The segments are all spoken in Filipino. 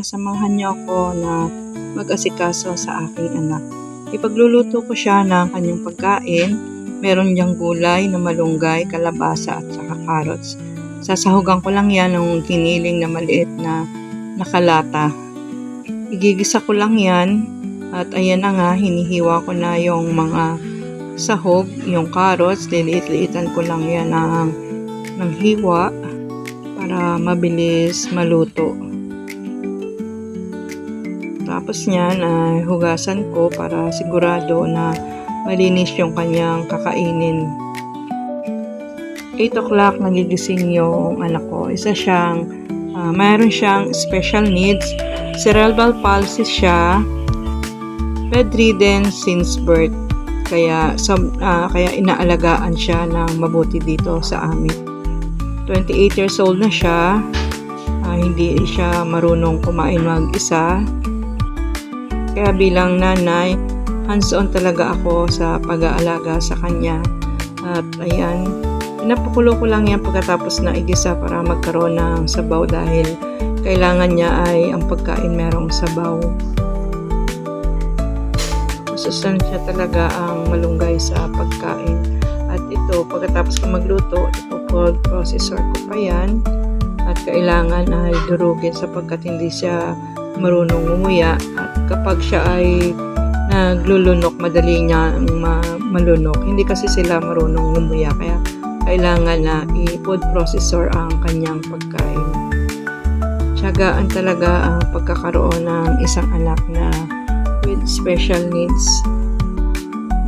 samahan niyo ako na mag-asikaso sa aking anak. Ipagluluto ko siya ng kanyang pagkain. Meron diyang gulay na malunggay, kalabasa at saka carrots. Sasahugan ko lang yan ng giniling na maliit na nakalata. Igigisa ko lang yan at ayan na nga, hinihiwa ko na yung mga sahog, yung carrots, liliit-liitan ko lang yan ng hiwa para mabilis maluto. Tapos niyan ay hugasan ko para sigurado na malinis yung kanyang kakainin. 8 o'clock nagigising yung anak ko. Mayroon siyang special needs. Cerebral palsy siya. Bedridden since birth. Kaya inaalagaan siya ng mabuti dito sa amin. 28 years old na siya. Hindi siya marunong kumain mag-isa. Kaya bilang nanay, hands-on talaga ako sa pag-aalaga sa kanya. At ayan, pinapakulo ko lang yan pagkatapos na igisa para magkaroon ng sabaw dahil kailangan niya ay ang pagkain merong sabaw. Masustansya talaga ang malunggay sa pagkain. At ito, pagkatapos ko magluto, ipo-food processor ko pa yan. At kailangan ay durugin sapagkat hindi siya marunong ngumuya. At kapag siya ay naglulunok, madali niya malunok. Hindi kasi sila marunong ngumuya, kaya kailangan na i-food processor ang kanyang pagkain. Tiyagaan talaga ang pagkakaroon ng isang anak na with special needs.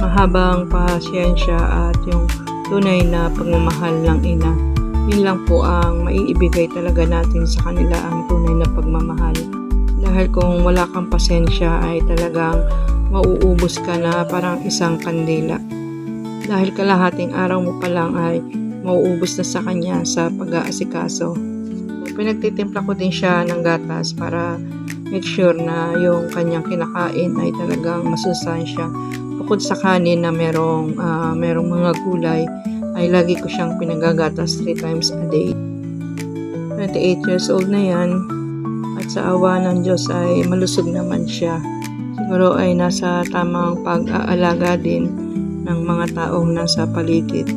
Mahabang pasyensya at yung tunay na pagmamahal ng ina. Yun lang po ang maiibigay talaga natin sa kanila, ang tunay na pagmamahal. Dahil kung wala kang pasensya ay talagang mauubos ka na parang isang kandila. Dahil kalahating araw mo pa lang ay mauubos na sa kanya sa pag-aasikaso. Pinagtitimpla ko din siya ng gatas para make sure na yung kanyang kinakain ay talagang masustansya. Bukod sa kanin na merong mga gulay, ay lagi ko siyang pinagagatas 3 times a day. 28 years old na yan at sa awa ng Diyos ay malusog naman siya. Siguro ay nasa tamang pag-aalaga din ng mga taong nasa paligid.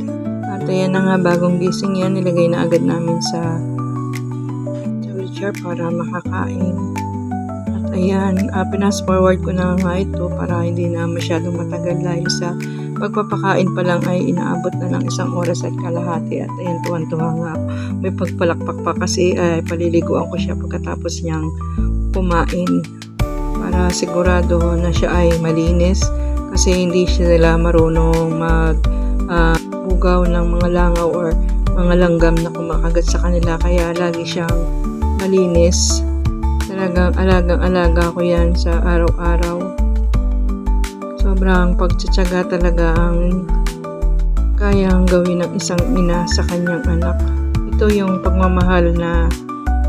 At ayan na nga, bagong gising yan, nilagay na agad namin sa wheelchair para makakain. At ayan, pinas forward ko na nga ito para hindi na masyadong matagal dahil sa pagpapakain pa lang ay inaabot na ng 1 oras at kalahati. At ayan, tuwan-tuwa nga, may pagpalakpak pa kasi ay paliliguan ko siya pagkatapos niyang kumain para sigurado na siya ay malinis. Kasi hindi sila marunong magbugaw ng mga langaw or mga langgam na kumakagat sa kanila. Kaya lagi siyang malinis. Talagang alagang-alaga ko yan sa araw-araw. Sobrang pagtsatsaga talaga ang kayang gawin ng isang ina sa kanyang anak. Ito yung pagmamahal na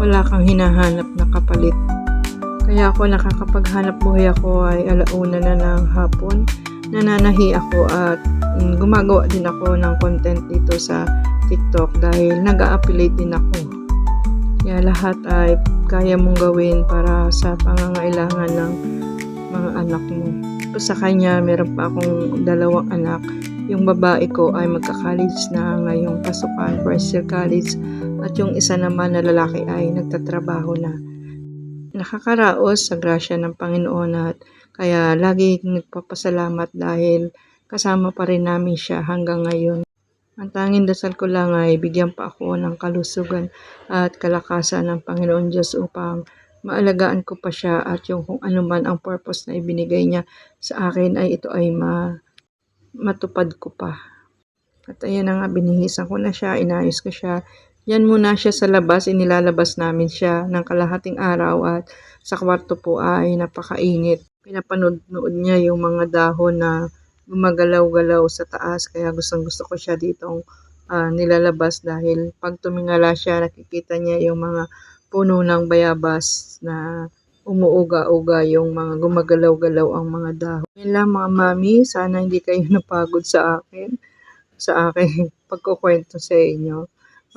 wala kang hinahanap na kapalit. Kaya ako nakakapaghanap buhay ako ay 1:00 na ng hapon. Nananahi ako at gumagawa din ako ng content dito sa TikTok dahil nag-a-affiliate din ako. Kaya lahat ay kaya mong gawin para sa pangangailangan ng mga anak mo. Sa kanya, meron pa akong 2 anak. Yung babae ko ay magka-college na ngayong pasukan, first year college. At yung isa naman na lalaki ay nagtatrabaho na. Nakakaraos sa grasya ng Panginoon at kaya lagi nagpapasalamat dahil kasama pa rin namin siya hanggang ngayon. Ang tanging dasal ko lang ay bigyan pa ako ng kalusugan at kalakasan ng Panginoon Diyos upang maalagaan ko pa siya at yung kung ano man ang purpose na ibinigay niya sa akin ay ito ay matupad ko pa. At ayan na nga, binihisan ko na siya, inayos ko siya. Yan muna siya sa labas, inilalabas namin siya ng kalahating araw at sa kwarto po ay napakainit. Pinapanood niya yung mga dahon na gumagalaw-galaw sa taas kaya gustong-gusto ko siya ditong nilalabas dahil pag tumingala siya nakikita niya yung mga puno ng bayabas na umuuga-uga yung mga gumagalaw-galaw ang mga dahon. Yan lang mga mami, sana hindi kayo napagod sa akin pagkukwento sa inyo.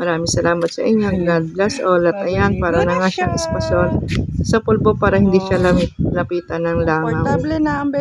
Maraming salamat sa inyo. God bless all. At ayan, para na nga siyang espasyon sa pulbo para hindi siya lapitan ng langaw. Portable na ang